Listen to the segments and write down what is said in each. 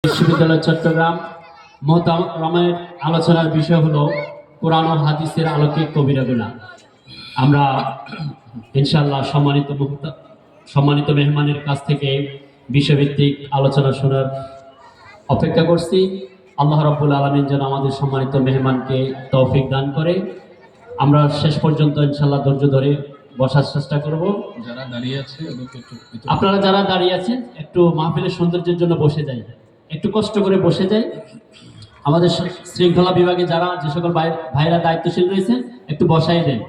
বিশ্ববিদ্যালয় চট্টগ্রাম মোহতারামের আলোচনার বিষয় হলো কোরআন ও হাদিসের আলোকে কবিরা গুনাহ। আমরা ইনশাআল্লাহ সম্মানিত মেহমানের কাছ থেকে বিষয়ভিত্তিক আলোচনা শোনার অপেক্ষা করছি। আল্লাহ রাব্বুল আলামিন যেন আমাদের সম্মানিত মেহমানকে তৌফিক দান করে। আমরা শেষ পর্যন্ত ইনশাআল্লাহ ধৈর্য ধরে বসার চেষ্টা করব। যারা দাঁড়িয়ে আছে আপনারা যারা দাঁড়িয়ে আছেন একটু মাহফিলের সৌন্দর্যের জন্য বসে যাই, একটু কষ্ট করে বসে যাই। আমাদের শৃঙ্খলা বিভাগে যারা যে সকল ভাইরা দায়িত্বশীল রয়েছেন একটু বসাই দেন।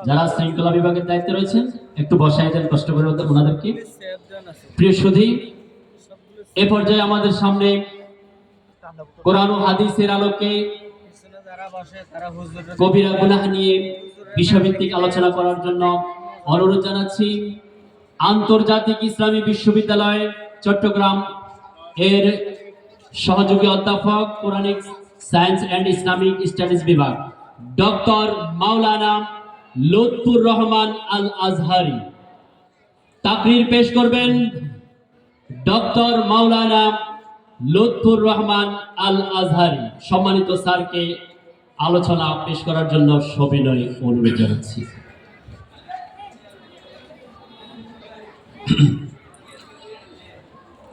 যারা শৃঙ্খলা বিভাগের দায়িত্বে রয়েছেন একটু বসাই দেন কষ্ট করে ওনাদেরকে। প্রিয় সুধী, এ পর্যায়ে আমাদের সামনে কোরআন ও হাদিসের আলোকে কবিরা গুনাহ নিয়ে বিষয়ভিত্তিক আলোচনা করার জন্য অনুরোধ জানাচ্ছি আন্তর্জাতিক ইসলামী বিশ্ববিদ্যালয় চট্টগ্রাম এর সহযোগী অধ্যাপক Quranic science and Islamic studies বিভাগ ডক্টর মাওলানা লুৎফুর রহমান আল আজহারি। তাকরীর পেশ করবেন ডক্টর মাওলানা লুৎফুর রহমান আল আজহারি। সম্মানিত স্যারকে আলোচনা পেশ করার জন্য সবিনয় অনুরোধ জানাচ্ছি।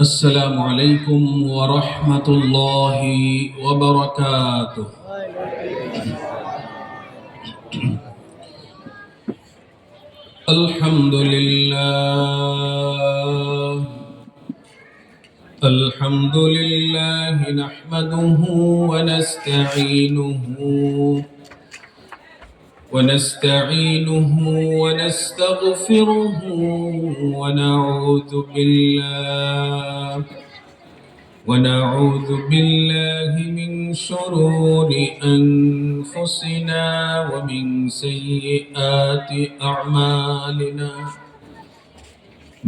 السلام عليكم ورحمة الله وبركاته. الحمد لله نحمده ونستعينه ونستغفره ونعوذ بالله من شرور أنفسنا ومن سيئات أعمالنا.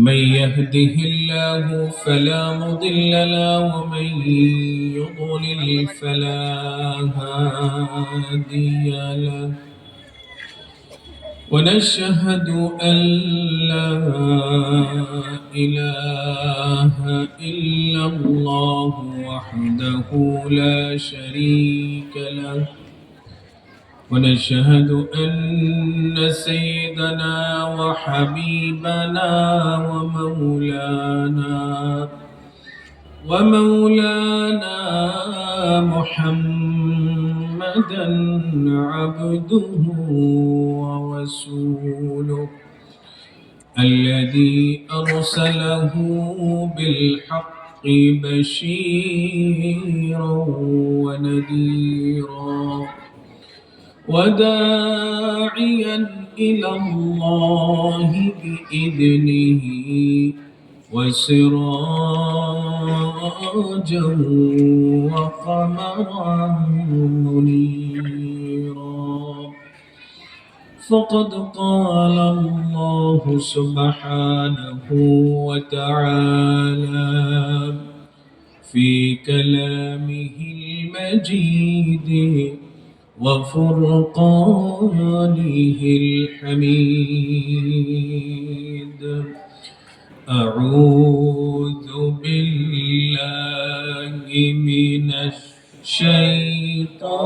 من يهده الله فلا مضل له ومن يضلل فلا هادي له. ونشهد أن لا إله إلا الله وحده لا شريك له. ونشهد أن سيدنا وحبيبنا ومولانا محمدا عبده ورسوله الذي أرسله بالحق بشيرا ونذيرا وداعيا إلى الله بإذنه وسراجا وقمرا منيرا. فقد قال الله سبحانه وتعالى في كلامه المجيد وفرقانه الحميد. أعوذ بالله من الشيطان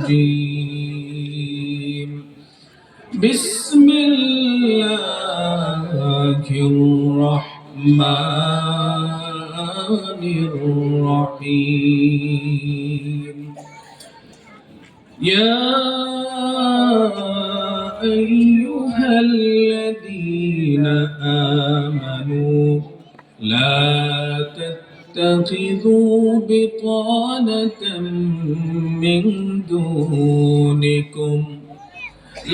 الرجيم. بسم الله الرحمن الرحيم. يا أيها الذين آمنوا لا تتخذوا بطانة من دونكم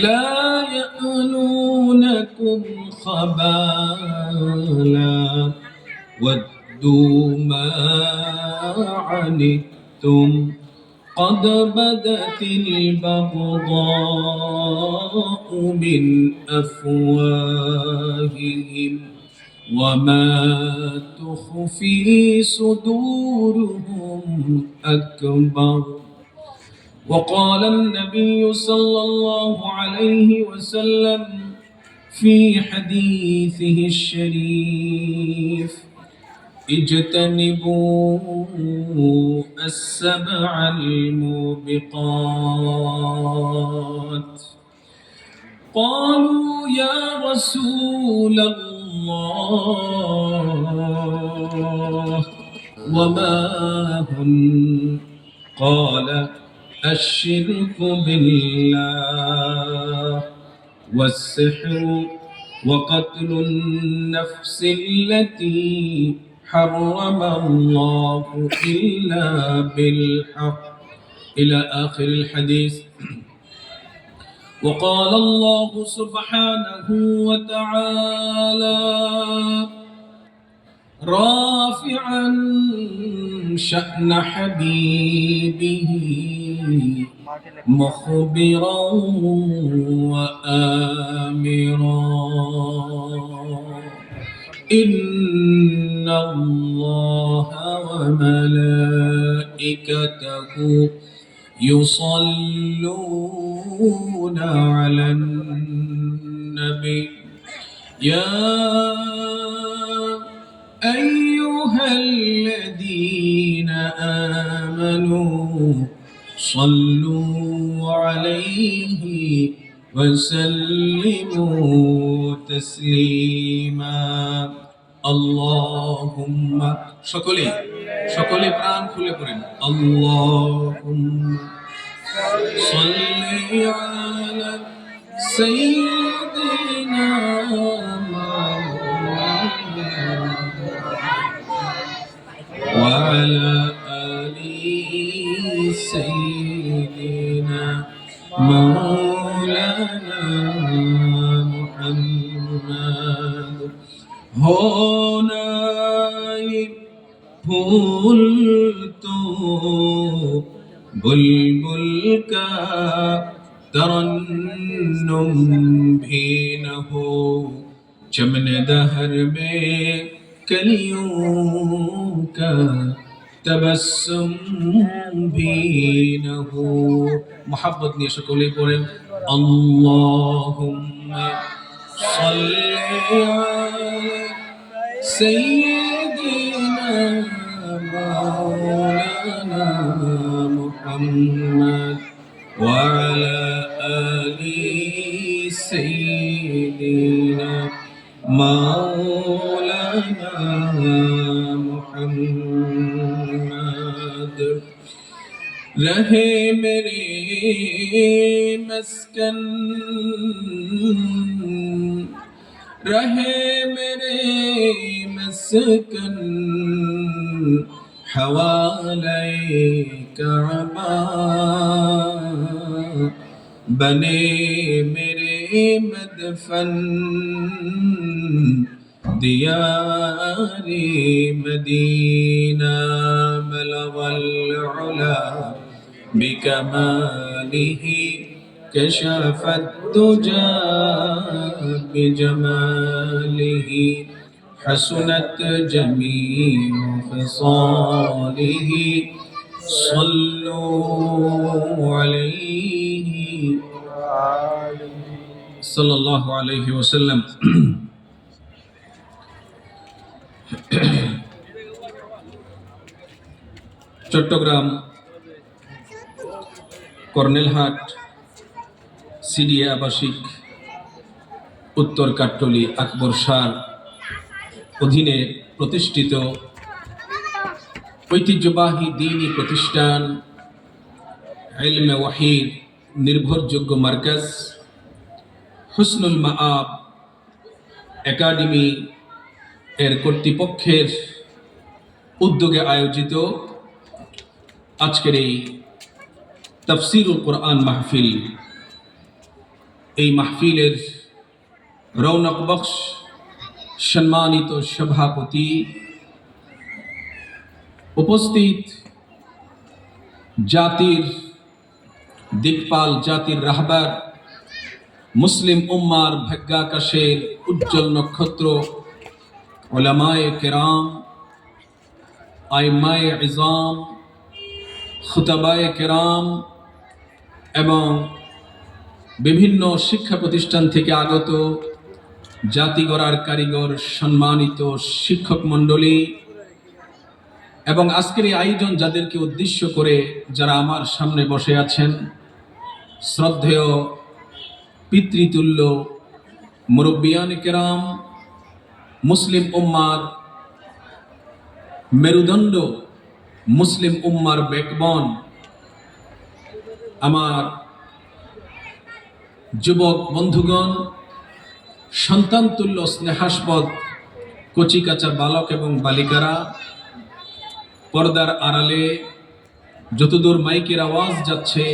لا يألونكم خبالا ودوا ما عنتم قد بدت البغضاء من أفواههم وما تخفي صدورهم أكبر. وقال النبي صلى الله عليه وسلم في حديثه الشريف: اجتنبوا السبع الموبقات. قالوا يا رسول الله وما هن؟ قال الشرك بالله والسحر وقتل النفس التي حرم الله إلا بالحق إلى آخر الحديث. وقال الله سبحانه وتعالى رافعا شأن حبيبه مخبرا وآمرا إن الله وملائكته يصلون على النبي يا أيها الذين آمنوا صلوا عليه وسلموا تسليما اللهم সকলে প্রাণ খুলে পড়েন اللهم صل على سيدنا وعلى آل سيدنا مولانا محمد होनाई फूल तो बुलबुल का तरन्नुम भी न हो चमन दहर में कलियों का तबस्सुम भी न हो मोहब्बत ने शकले पढ़ें अल्लाहुम्मा सल्ली अला सय्यिदिना मौलाना मुहम्मद वअला आलि सय्यिदिना मौलाना मुहम्मद रहे मेरे मस्कन रहे मेरे मस्कन हवाले काबा बने मेरे मदफन दियारे मदीना बलगल उला बिकमालिही كشف الدجى بجماله حسنت جميع خصاله صلوا عليه صلى الله عليه وسلم চট্টগ্রাম কর্নেলহাট সিডিএ আবাসিক উত্তর কাট্টলি আকবর শাহ অধীনে প্রতিষ্ঠিত ঐতিহ্যবাহী দ্বীনি প্রতিষ্ঠান ইলমে ওয়াহির নির্ভরযোগ্য মার্কাজ হুসনুল মাআব একাডেমি এর কর্তৃপক্ষের উদ্যোগে আয়োজিত আজকের এই তাফসীরুল কোরআন মাহফিল এই মাহফিলের রৌনক বখশ সম্মানিত সভাপতি উপস্থিত জাতির দিকপাল জাতির রাহবার মুসলিম উম্মার ভাগ্যাকাশের উজ্জ্বল নক্ষত্র উলামায়ে কেরাম আইম্মায়ে ইজাম খুতাবায়ে কেরাম এবং বিভিন্ন শিক্ষা প্রতিষ্ঠান থেকে আগত জাতি গড়ার কারিগর সম্মানিত শিক্ষক মণ্ডলী এবং আজকের এই আয়োজন যাদেরকে উদ্দেশ্য করে যারা আমার সামনে বসে আছেন, শ্রদ্ধেয় পিতৃতুল্য মুরব্বিয়ান কেরাম, মুসলিম উম্মার মেরুদণ্ড, মুসলিম উম্মার ব্যাকবন, আমার যুবক বন্ধুগণ, সন্তানতুল্য স্নেহাস্পদ কচিকাচা বালক এবং বালিকারা, পর্দার আড়ালে যতদূর মাইকের আওয়াজ যাচ্ছে,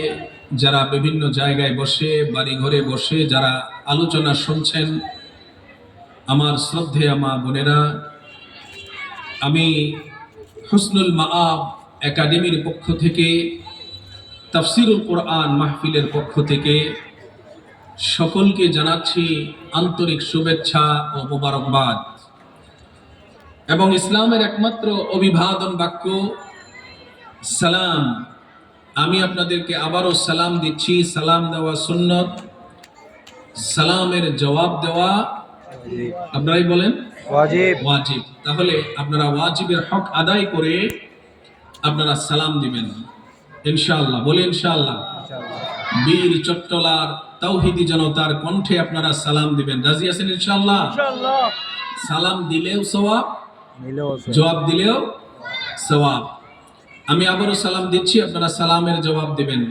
যারা বিভিন্ন জায়গায় বসে, বাড়িঘরে বসে যারা আলোচনা শুনছেন, আমার শ্রদ্ধেয় মা বোনেরা, আমি হুসনুল মাআব একাডেমির পক্ষ থেকে, তাফসিরুল কোরআন মাহফিলের পক্ষ থেকে সকলকে জানাচ্ছি আন্তরিক শুভেচ্ছা ও মোবারকবাদ। এবং ইসলামের একমাত্র অভিবাদন বাক্য সালাম। আমি আপনাদেরকে আবারও সালাম দিচ্ছি। সালাম দেওয়া সুন্নত, সালামের জবাব দেওয়া আপনারাই বলেন ওয়াজিব। ওয়াজিব। তাহলে আপনারা ওয়াজিবের হক আদায় করে আপনারা সালাম দিবেন ইনশাআল্লাহ। বলে ইনশাআল্লাহ। বীর চট্টলার তাওহীদি জনতার কণ্ঠে আপনারা সালাম দিবেন। রাজি আছেন ইনশাআল্লাহ? সালাম দিলেও সওয়াব, জবাব দিলেও সওয়াব। আমি আবারও সালাম দিচ্ছি, আপনারা সালামের জবাব দিবেন।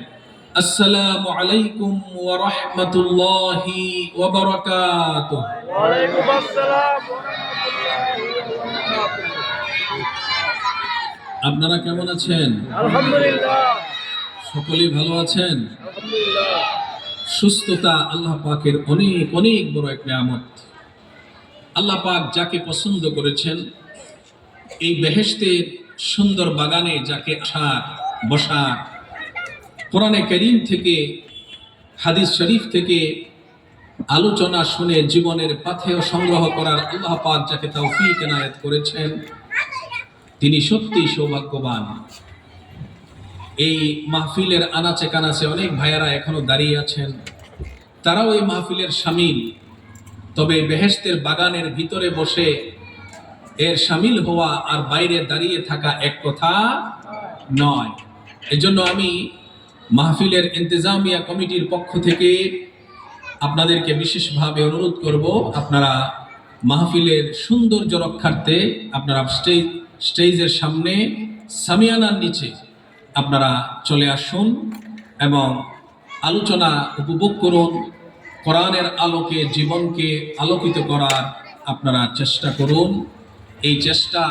আসসালামু আলাইকুম ওয়া রাহমাতুল্লাহি ওয়া বারাকাতুহু। ওয়া আলাইকুম আসসালাম ওয়া রাহমাতুল্লাহি ওয়া বারাকাতুহু। আপনারা কেমন আছেন? আলহামদুলিল্লাহ। সকলেই ভালো আছেন? আলহামদুলিল্লাহ। সুস্থতা আল্লাহ পাকের অনেক অনেক বড় এক নিয়ামত। আল্লাহ পাক যাকে পছন্দ করেছেন, এই বেহেশতের সুন্দর বাগানে যাকে আসার বসার, কোরআনে কারীম থেকে হাদিস শরীফ থেকে আলোচনা শুনে জীবনের পাথেয় সংগ্রহ করার আল্লাহ পাক যাকে তৌফিক এনায়েত করেছেন, তিনি সত্যিই সৌভাগ্যবান। এই মাহফিলের আনাচে কানাচে অনেক ভাইয়ারা এখনো দাঁড়িয়ে আছেন, তারাও এই মাহফিলের শামিল। তবে বেহেশতের বাগানের ভিতরে বসে এর শামিল হওয়া আর বাইরে দাঁড়িয়ে থাকা এক কথা নয়। এজন্য আমি মাহফিলের ইন্তেজামিয়া কমিটির পক্ষ থেকে আপনাদেরকে বিশেষভাবে অনুরোধ করব, আপনারা মাহফিলের সৌন্দর্য রক্ষার্থে আপনারা স্টেজের সামনে সামিয়ানার নিচে আপনারা চলে আসুন এবং আলোচনা উপভোগ করুন। কোরআনের আলোকে জীবনকে আলোকিত করার আপনারা চেষ্টা করুন। এই চেষ্টা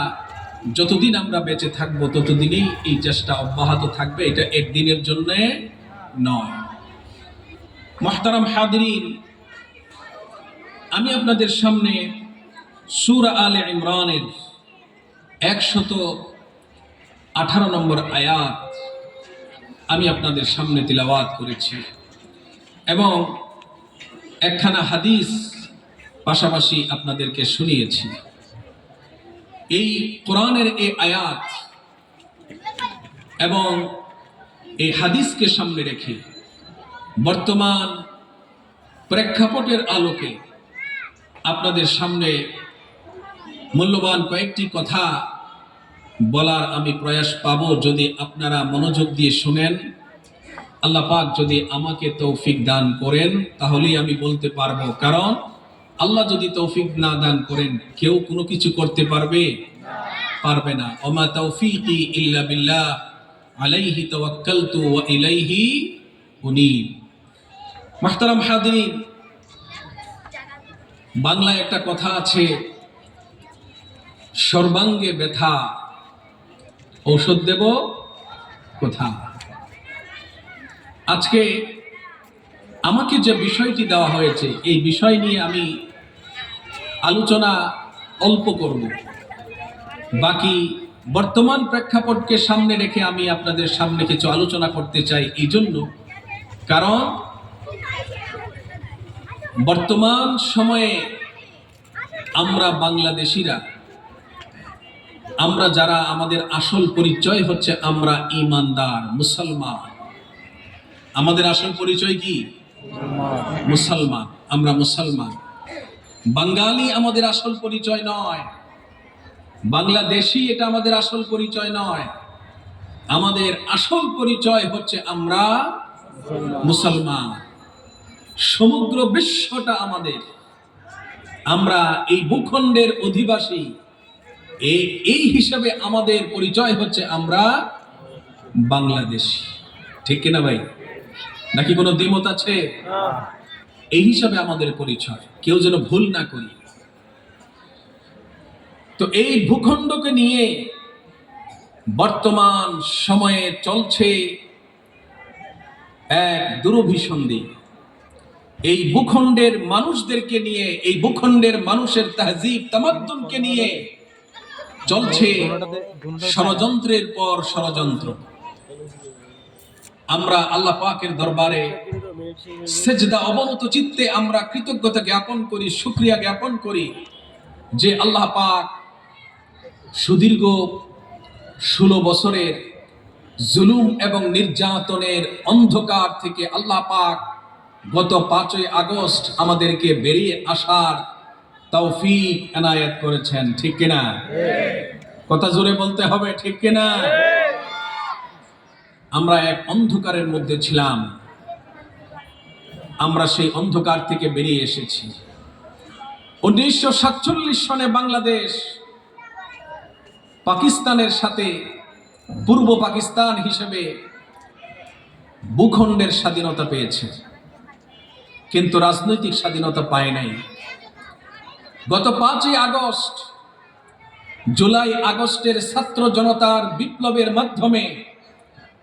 যতদিন আমরা বেঁচে থাকবো ততদিনই এই চেষ্টা অব্যাহত থাকবে, এটা একদিনের জন্য নয়। মুহতারাম হাদিরিন, আমি আপনাদের সামনে সূরা আলে ইমরানের 118 নম্বর আয়াত আমি আপনাদের সামনে তিলাওয়াত করেছি এবং একখানা হাদিস পাশাপাশি আপনাদেরকে শুনিয়েছি। এই কোরআনের এই আয়াত এবং এই হাদিসকে সামনে রেখে বর্তমান প্রেক্ষাপটের আলোকে আপনাদের সামনে মূল্যবান কয়েকটি কথা বলার আমি প্রয়াস পাব, যদি আপনারা মনোযোগ দিয়ে শুনেন। আল্লাহ পাক যদি আমাকে তৌফিক দান করেন তাহলেই আমি বলতে পারবো, কারণ আল্লাহ যদি তৌফিক না দান করেন কেউ কোনো কিছু করতে পারবে না। ওমা তৌফিকি ইল্লা বিল্লাহ আলাইহি তাওয়াক্কালতু ওয়া ইলাইহি উনীব। মুহতারাম হাদিরিন, বাংলায় একটা কথা আছে, সর্বাঙ্গে ব্যথা ঔষধ দেব কোথা। আজকে আমাকে যে বিষয়টি দেওয়া হয়েছে এই বিষয় নিয়ে আমি আলোচনা অল্প করব, বাকি বর্তমান প্রেক্ষাপটকে সামনে রেখে আমি আপনাদের সামনে কিছু আলোচনা করতে চাই। এই জন্য কারণ বর্তমান সময়ে আমরা বাংলাদেশিরা, আমরা যারা আমাদের আসল পরিচয় হচ্ছে আমরা ঈমানদার মুসলমান। আমাদের আসল পরিচয় কি? মুসলমান। আমরা মুসলমান। বাঙালি আমাদের আসল পরিচয় নয়। বাংলাদেশি এটা আমাদের আসল পরিচয় নয়। আমাদের আসল পরিচয় হচ্ছে আমরা মুসলমান। সমগ্র বিশ্বটা আমাদের। আমরা এই ভূখণ্ডের অধিবাসী। এই হিসাবে আমাদের পরিচয় হচ্ছে আমরা বাংলাদেশী। ঠিক কিনা ভাই? নাকি কোনো দ্বিমত আছে? এই হিসাবে আমাদের পরিচয়, কেউ যেন ভুল না করি। তো এই ভূখণ্ডকে নিয়ে বর্তমান সময়ে চলছে এক দুরভিসন্ধি। এই ভূখণ্ডের মানুষদেরকে নিয়ে, এই ভূখণ্ডের মানুষের তাহজিব তামাদ্দুনকে নিয়ে চলছে ষড়যন্ত্রের পর ষড়যন্ত্র। আমরা আল্লাহ পাকের দরবারে সেজদা অবনত চিত্তে আমরা কৃতজ্ঞতা জ্ঞাপন করি, শুকরিয়া জ্ঞাপন করি যে আল্লাহ পাক সুদীর্ঘ 16 বছরের জুলুম এবং নির্যাতনের অন্ধকার থেকে আল্লাহ পাক গত 5ই আগস্ট আমাদেরকে বেরিয়ে আসার তৌফিক এনায়েত করেছেন। ঠিক কিনা? কথা জোরে বলতে হবে, ঠিক কিনা? আমরা এক অন্ধকারের মধ্যে ছিলাম, আমরা সেই অন্ধকার থেকে বেরিয়ে এসেছি। 1947 সনে বাংলাদেশ পাকিস্তানের সাথে পূর্ব পাকিস্তান হিসেবে ভূখণ্ডের স্বাধীনতা পেয়েছে, কিন্তু রাজনৈতিক স্বাধীনতা পায় নাই। গত 5ই আগস্ট, জুলাই আগস্টের ছাত্র জনতার বিপ্লবের মাধ্যমে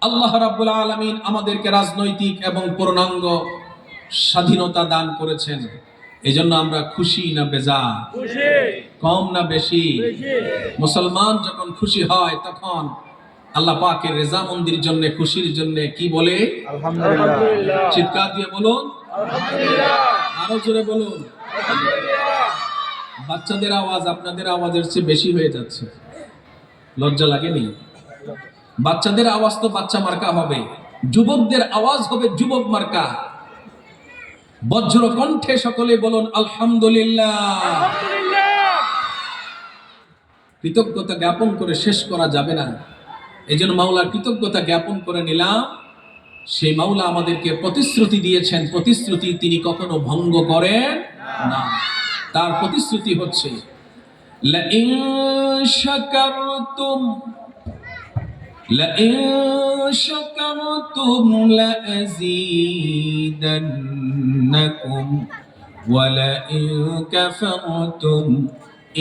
আল্লাহ রাব্বুল আলামিন আমাদেরকে রাজনৈতিক এবং পূর্ণাঙ্গ স্বাধীনতা দান করেছেন। এজন্য আমরা খুশি না বেজার? কম না বেশি? মুসলমান যখন খুশি হয় তখন আল্লাহ পাকের রেজামন্দির জন্য, খুশির জন্য কি বলে? আলহামদুলিল্লাহ। চিৎকার দিয়ে বলুন আলহামদুলিল্লাহ। আরো জোরে বলুন আলহামদুলিল্লাহ। বাচ্চাদের আওয়াজ আপনাদের আওয়াজের চেয়ে বেশি হয়ে যাচ্ছে, লজ্জা লাগেনি? বাচ্চাদের আওয়াজ তো বাচ্চা মার্কা হবে, যুবকদের আওয়াজ হবে যুবক মার্কা। বজ্র কণ্ঠে সকলে বলুন আলহামদুলিল্লাহ। কৃতজ্ঞতা জ্ঞাপন করে শেষ করা যাবে না। এই জন্য মাওলার কৃতজ্ঞতা জ্ঞাপন করে নিলাম। সেই মাওলা আমাদেরকে প্রতিশ্রুতি দিয়েছেন, প্রতিশ্রুতি তিনি কখনো ভঙ্গ করেন না। তার প্রতিশ্রুতি হচ্ছে লাইন শাকারতুম লাযীদান্নাকুম ওয়া লাইন কাফারতুম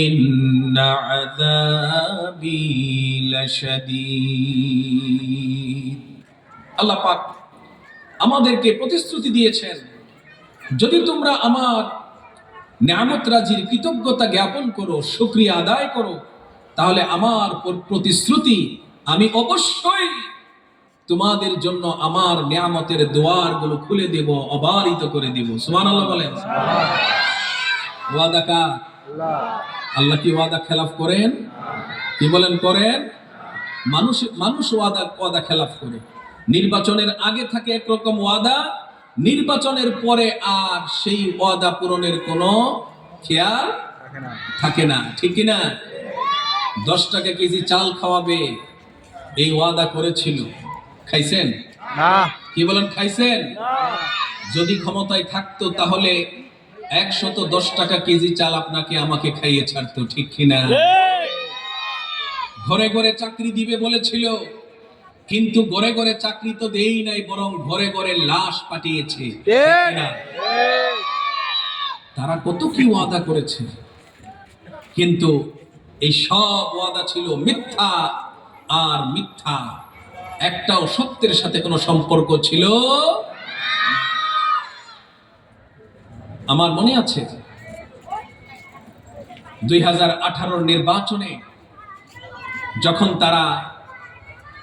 ইন্না আযাবি লাশাদীদ। আল্লাহ পাক আমাদেরকে প্রতিশ্রুতি দিয়েছেন, যদি তোমরা আমার নিয়ামত রাজির কৃতজ্ঞতা জ্ঞাপন করো, শুকরিয়া আদায় করো, তাহলে আমার প্রতিশ্রুতি আমি অবশ্যই তোমাদের জন্য আমার নিয়ামতের দুয়ারগুলো খুলে দেব, অবারিত করে দেব। সুবহানাল্লাহ বলেন। ওয়াদা কার? আল্লাহ কি ওয়াদা খেলাফ করেন? কি বলেন করেন? মানুষ ওয়াদা খেলাফ করে। নির্বাচনের আগে থাকে একরকম ওয়াদা, নির্বাচনের পরে আর সেই ওয়াদা পূরণের কোনো খেয়াল থাকে না। ঠিক কিনা? 10 টাকা কেজি চাল খাওয়াবে এই ওয়াদা করেছিল, খাইছেন না? কি বলেন খাইছেন না? যদি ক্ষমতায় থাকতো তাহলে 110 টাকা কেজি চাল আপনাকে আমাকে খাইয়ে ছাড়তো। ঠিক কিনা? ঘরে ঘরে চাকরি দিবে বলেছিল, কিন্তু ঘরে ঘরে চাকরি তো দেই নাই, বরং ঘরে ঘরে লাশ পাঠিয়েছে। তারা কত কি ওয়াদা করেছে, কিন্তু এই সব ওয়াদা ছিল মিথ্যা আর মিথ্যা, একটাও সত্যের সাথে কোনো সম্পর্ক ছিল। আমার মনে আছে 2018 নির্বাচনে যখন তারা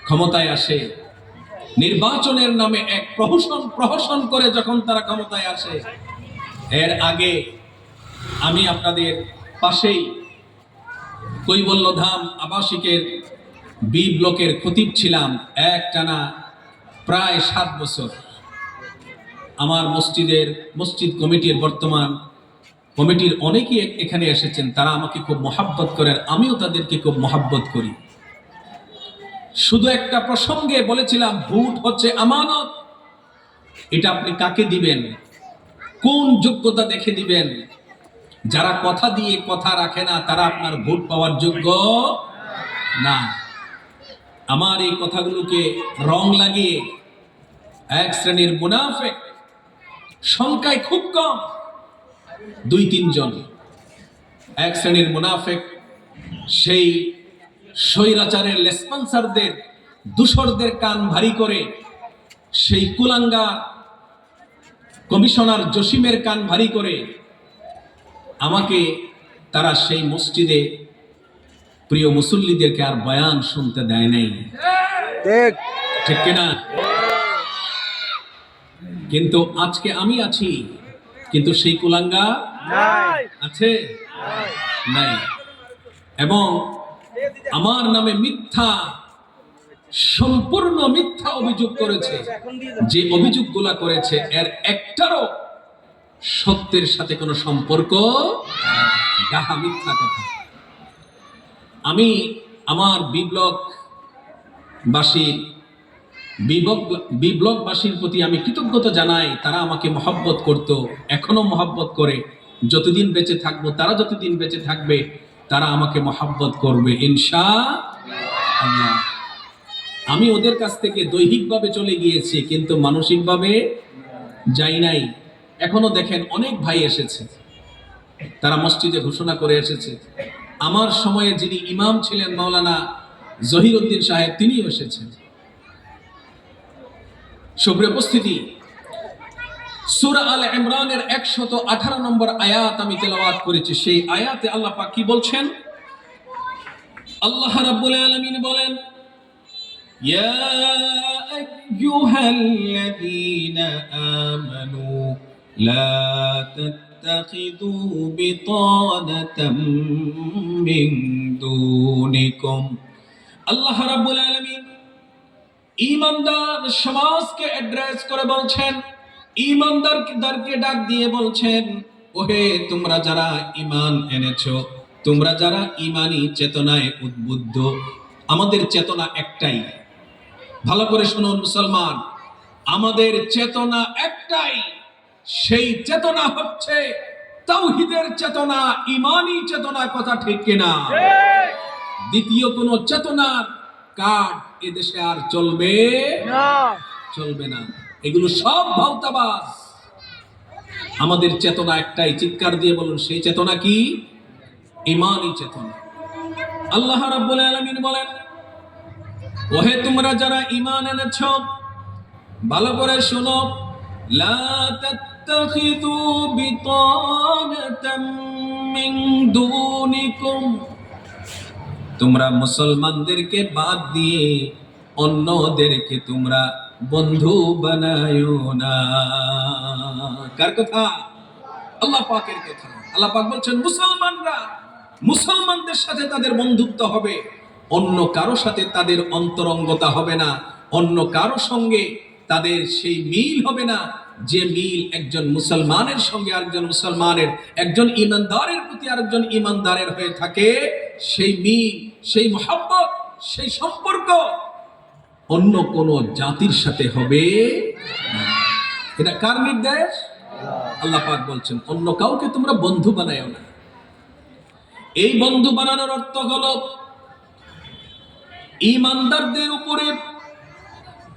ক্ষমতায় আসে, নির্বাচনের নামে এক প্রহসন করে যখন তারা ক্ষমতায় আসে, এর আগে আমি আপনাদের পাশেই কৈবল্যধাম আবাসিকের বি ব্লকের খতিব ছিলাম একটানা প্রায় 7 বছর। আমার মসজিদ কমিটির বর্তমান কমিটির অনেকেই এখানে এসেছেন, তারা আমাকে খুব মহাব্বত করেন, আমিও তাদেরকে খুব মহাব্বত করি। শুধু একটা প্রসঙ্গে বলেছিলাম, ভোট হচ্ছে আমানত। এটা আপনি কাকে দিবেন, কোন যোগ্যতা দেখে দিবেন? যারা কথা দিয়ে কথা রাখে না, তারা আপনার ভোট পাওয়ার যোগ্য না। আমার এই কথাগুলোকে রং লাগিয়ে এক শ্রেণীর মুনাফিক, সংখ্যায় খুব কম, 2-3 জন, এক শ্রেণীর মুনাফিক সেই স্বৈরাচারের লেসপন্সারদের, দূষরদের কান ভারী করে, সেই কুলাঙ্গার কমিশনার জসিমের কান ভারী করে আমাকে তারা সেই মসজিদে প্রিয় মুসল্লিদেরকে আর বয়ান শুনতে দেয় নাই। ঠিক কিনা? কিন্তু আজকে আমি আছি, কিন্তু সেই কুলাঙ্গা আছে নাই। এবং আমার নামে মিথ্যা, সম্পূর্ণ মিথ্যা অভিযোগ করেছে। যে অভিযোগগুলা করেছে এর একটারও সত্যের সাথে কোনো সম্পর্ক, ডাহা মিথ্যা কথা। আমি আমার বিপ্লববাসীর প্রতি আমি কৃতজ্ঞতা জানাই। তারা আমাকে মহব্বত করত, এখনো মহব্বত করে। যতদিন বেঁচে থাকবো, তারা যতদিন বেঁচে থাকবে, তারা আমাকে মহব্বত করবে ইনশাআল্লাহ। আমি ওদের কাছ থেকে দৈহিকভাবে চলে গিয়েছি, কিন্তু মানসিকভাবে যাই নাই। এখনো দেখেন অনেক ভাই এসেছে, তারা মসজিদে ঘোষণা করে এসেছে। আমার সময়ে যিনি ইমাম ছিলেন মাওলানা জহিরউদ্দিন সাহেব, তিনিও এসেছেন। সুপ্রিয় উপস্থিতি, সূরা আল ইমরানের 118 নম্বর আয়াত আমি তেলাওয়াত করেছি। সেই আয়াতে আল্লাহ পাক কি বলছেন? আল্লাহ রাব্বুল আলামিন বলেন, ইয়া আইয়ুহাল্লাযীনা আমানু লা তাত্তাখিযু বিতানাতাম মিন দুনিকুম। আল্লাহ রাব্বুল আলামিন ঈমানদার সমাজকে অ্যাড্রেস করে বলছেন, ঈমানদারকে ডাক দিয়ে বলছেন, ওহে তোমরা যারা ঈমান এনেছো, তোমরা যারা ঈমানি চেতনায় উদ্বুদ্ধ। আমাদের চেতনা একটাই, ভালো করে শুনুন মুসলমান, আমাদের চেতনা একটাই। সেই চেতনা হচ্ছে তাওহীদের চেতনা, ঈমানি চেতনা। কথা ঠিক কিনা? দ্বিতীয় কোন চেতনার কার্ড এদেশে আর চলবে না। এগুলো সব ভাওতাবাজ। আমাদের চেতনা একটাই, চিৎকার দিয়ে বলুন, সেই চেতনা কি? ঈমানি চেতনা। আল্লাহ রাব্বুল আলামিন বলেন, ওহে তোমরা যারা ঈমান এনেছো, ভালো করে শোনো, লা তাত্তাখিযু বিতানাতাম মিন দুনিকুম। তোমরা মুসলমানদেরকে বাদ দিয়ে অন্যদেরকে তোমরা বন্ধু বানায়ো না। কার কথা? আল্লাহ পাকের কথা। আল্লাহ পাক বলছেন, মুসলমানদের সাথে তাদের বন্ধুত্ব হবে, অন্য কারো সাথে তাদের অন্তরঙ্গতা হবে না, অন্য কারো সঙ্গে তাদের সেই মিল হবে না যে মিল একজন মুসলমানের সঙ্গে আরেকজন মুসলমানের, একজন ঈমানদারের প্রতি আরেকজন ঈমানদারের হয়ে থাকে। সেই মিল, সেই মহব্বত, সেই সম্পর্ক অন্য কোন জাতির সাথে হবে না। এটা কার নির্দেশ? আল্লাহ পাক বলছেন, অন্য কাউকে তোমরা বন্ধু বানায়ো না। এই বন্ধু বানানোর অর্থ হলো ঈমানদারদের উপরে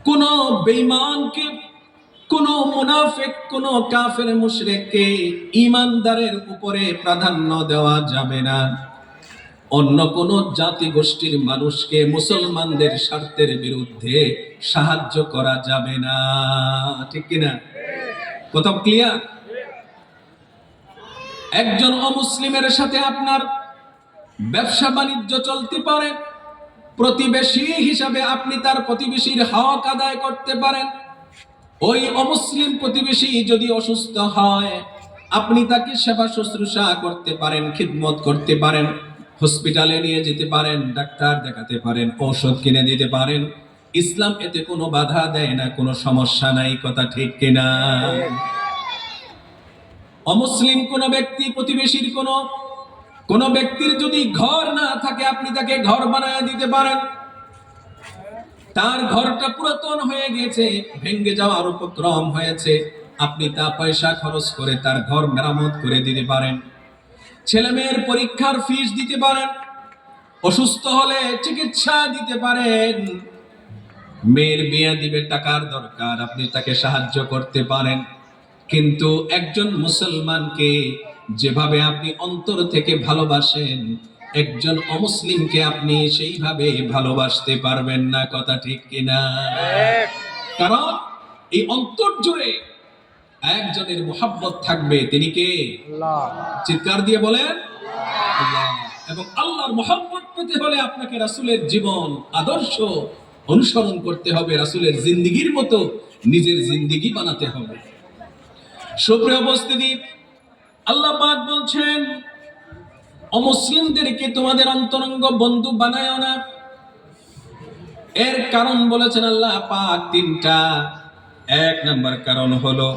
কোন বেঈমানকে, কোন মুনাফিক, কোন কাফের মুশরিককে ঈমানদারের উপরে প্রাধান্য দেওয়া যাবে না। অন্য কোন জাতি গোষ্ঠীর মানুষকে মুসলমানদের স্বার্থের বিরুদ্ধে সাহায্য করা যাবে না। ঠিক কিনা? কথা ক্লিয়ার? একজন অমুসলিমের সাথে আপনার ব্যবসা বাণিজ্য চলতে পারে, প্রতিবেশী হিসাবে আপনি তার প্রতিবেশীর হক আদায় করতে পারেন। ওই অমুসলিম প্রতিবেশী যদি অসুস্থ হয়, আপনি তাকে সেবা শুশ্রূষা করতে পারেন, খিদমত করতে পারেন, হসপিটালে নিয়ে যেতে পারেন, ডাক্তার দেখাতে পারেন, ঔষধ কিনে দিতে পারেন। ইসলাম এতে কোনো বাধা দেয় না, কোনো সমস্যা নাই। কথা ঠিক কিনা? অমুসলিম কোন ব্যক্তি, প্রতিবেশীর কোন ব্যক্তির যদি ঘর না থাকে, আপনি তাকে ঘর বানায় দিতে পারেন। তার ঘরটা পুরাতন হয়ে গেছে, ভেঙে যাওয়ার উপক্রম হয়েছে, আপনি তা পয়সা খরচ করে তার ঘর মেরামত করে দিতে পারেন। ছেলে মেয়ের পরীক্ষার ফিস দিতে পারেন, অসুস্থ হলে চিকিৎসা দিতে পারেন, মেয়ের বিয়ে দিবে, টাকার দরকার, আপনি তাকে সাহায্য করতে পারেন। কিন্তু একজন মুসলমানকে যেভাবে আপনি অন্তর থেকে ভালোবাসেন, একজন অমুসলিমকে আপনি সেইভাবে ভালোবাসতে পারবেন না। কথা ঠিক কিনা? কারণ এই অন্তর জুড়ে একজনের মুহাব্বত থাকবে, তিনি কে? আল্লাহ। চিৎকার দিয়ে বলেন আল্লাহ। এবং আল্লাহর মুহাব্বত পেতে হলে আপনাকে রাসূলের জীবন আদর্শ অনুসরণ করতে হবে, রাসূলের জিন্দেগির মতো নিজের জিন্দেগি বানাতে হবে। সুপ্রিয় উপস্থিতি, আল্লাহ পাক বলছেন, অমুসলিমদেরকে তোমাদের অন্তরঙ্গ বন্ধু বানায়ও না। এর কারণ বলেছেন আল্লাহ পাক তিনটা। এক নাম্বার কারণ হলো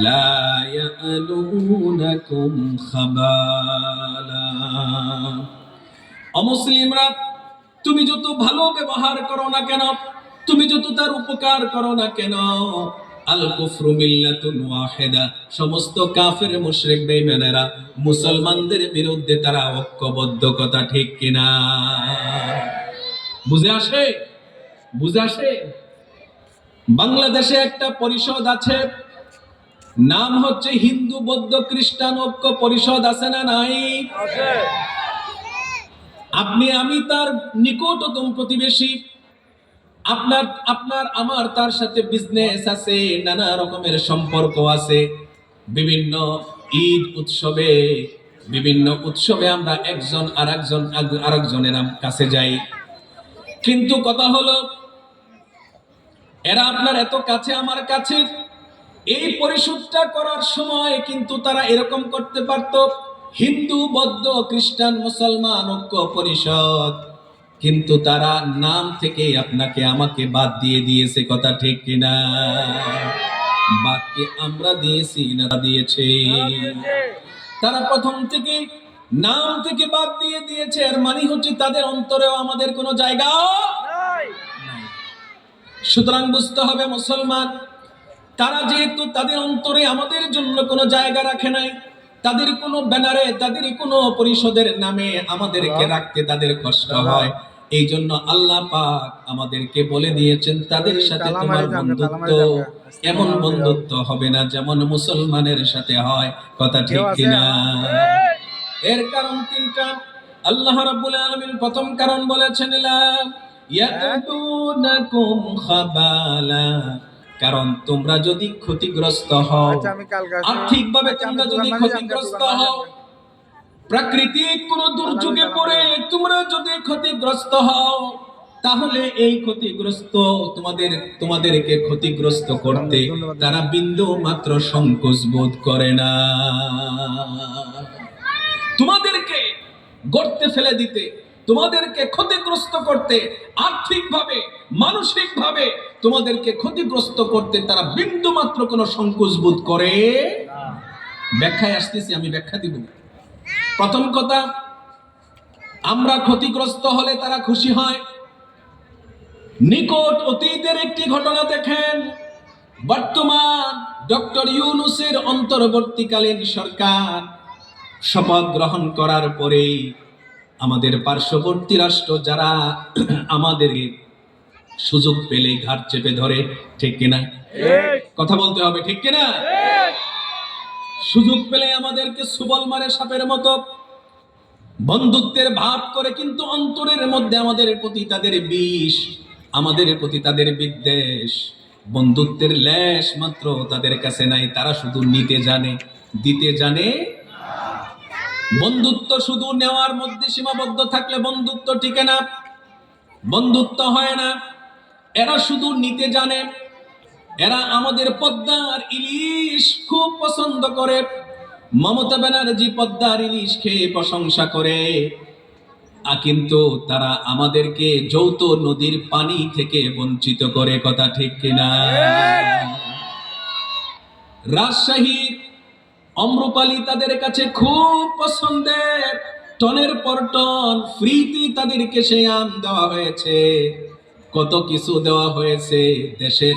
লা ইয়ালুনাকুম খাবালা। অমুসলিমরা তুমি যত ভালো ব্যবহার করো না কেন, তুমি যত তার উপকার করো না কেন, আল কুফরু মিল্লাতুন ওয়াহিদা, সমস্ত কাফের মুশরিক বেঈমানেরা মুসলমানদের বিরুদ্ধে তারা ঐক্যবদ্ধ। কথা ঠিক কিনা? বুঝে আসে? বুঝে আসে? বাংলাদেশে একটা পরিষদ আছে, নাম হচ্ছে হিন্দু বৌদ্ধ খ্রিস্টান ঐক্য পরিষদ। আছে না নাই? আছে। আপনি আমি তার নিকটতম প্রতিবেশী, আপনার আমার তার সাথে বিজনেস আছে, নানা রকমের সম্পর্ক আছে। বিভিন্ন ঈদ উৎসবে, বিভিন্ন উৎসবে আমরা একজন আরেকজনের কাছে যাই। কিন্তু কথা হলো, এরা আপনার এত কাছে, আমার কাছে। এই পরিশোধটা করার সময় কিন্তু তারা এরকম করতে পারত, হিন্দু বৌদ্ধ খ্রিস্টান মুসলমান ঐক্য পরিষদ, কিন্তু তারা নাম থেকে আপনাকে আমাকে বাদ দিয়ে দিয়েছে। কথা ঠিক কিনা? বাদকে আমরা দিয়েছি না দিয়েছে? তারা প্রথম থেকে নাম থেকে বাদ দিয়ে দিয়েছে। এর মানে হচ্ছে তাদের অন্তরেও আমাদের কোনো জায়গা নাই। সুতরাং বুঝতে হবে, মুসলমান তারা যেহেতু তাদের অন্তরে আমাদের জন্য কোনো জায়গা রাখে নাই, তাদের কোনো ব্যানারে, তাদের কোনো পরিষদের নামে আমাদেরকে রাখতে তাদের কষ্ট হয়, এই জন্য আল্লাহ পাক আমাদেরকে বলে দিয়েছেন, তাদের সাথে তোমার বন্ধুত্ব এমন বন্ধুত্ব হবে না যেমন মুসলমানের সাথে হয়। কথা ঠিক কিনা? এর কারণ তিনটা। আল্লাহ রাব্বুল আলামিন প্রথম কারণ বলেছেন লা ইয়াদুনাকুম খাবালা, কারণ তোমরা যদি ক্ষতিগ্রস্ত হও, আর্থিকভাবে তোমরা যদি ক্ষতিগ্রস্ত হও, প্রাকৃতিক কোন দুর্যোগে পড়ে তোমরা যদি ক্ষতিগ্রস্ত হও, তাহলে এই ক্ষতিগ্রস্ত তোমাদেরকে ক্ষতিগ্রস্ত করতে তারা বিন্দু মাত্র সংকোচ বোধ করে না। তোমাদেরকে গর্তে ফেলে দিতে, তোমাদেরকে ক্ষতিগ্রস্ত করতে, আর্থিকভাবে মানসিকভাবে তোমাদেরকে ক্ষতিগ্রস্ত করতে তারা বিন্দু মাত্র কোনো সংকোচ বোধ করে না। ব্যাখ্যায় আসতেছি, আমি ব্যাখ্যা দিব। প্রথম কথা, আমরা ক্ষতিগ্রস্ত হলে তারা খুশি হয়। নিকট অতীতের একটি ঘটনা দেখেন। বর্তমান ডক্টর ইউনূসের অন্তর্বর্তীকালীন সরকার শপথ গ্রহণ করার পরে আমাদের পার্শ্ববর্তী রাষ্ট্র যারা আমাদের সুযোগ পেলে ঘাট চেপে ধরে। ঠিক কিনা? কথা বলতে হবে, ঠিক কিনা? সুযোগ পেলে আমাদেরকে সুবল মারে সাপের মতো, বন্ধুত্বের ভাব করে, কিন্তু অন্তরের মধ্যে আমাদের প্রতি তাদের বিষ, আমাদের প্রতি তাদের বিদ্বেষ। বন্ধুত্বের লেশ মাত্র তাদের কাছে নাই, তারা শুধু নিতে জানে, দিতে জানে। বন্ধুত্ব শুধু নেওয়ার মধ্যে সীমাবদ্ধ থাকলে বন্ধুত্ব টিকে না, বন্ধুত্ব হয় না। এরা শুধু নিতে জানে। এরা আমাদের পদ্মার ইলিশ খুব পছন্দ করে। মমতা ব্যানার্জি পদ্মার ইলিশ খেয়ে প্রশংসা করে, কিন্তু তারা আমাদেরকে যৌথ নদীর পানি থেকে বঞ্চিত করে। কথা ঠিক কিনা? রাজশাহীর অম্রপালি তাদের কাছে খুব পছন্দের, টনের পর টন ফ্রিতে তাদেরকে সেই আম দেওয়া হয়েছে, কত কিছু দেওয়া হয়েছে, দেশের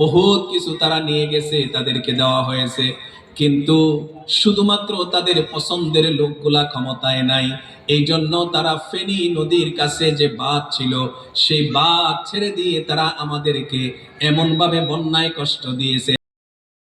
বহুত কিছু তারা নিয়ে গেছে, তাদেরকে দেওয়া হয়েছে। কিন্তু শুধুমাত্র তাদের পছন্দের লোকগুলা ক্ষমতায় নাই, এই জন্য তারা ফেনী নদীর কাছে যে বাঁধ ছিল সেই বাঁধ ছেড়ে দিয়ে তারা আমাদেরকে এমন ভাবে বন্যায় কষ্ট দিয়েছে,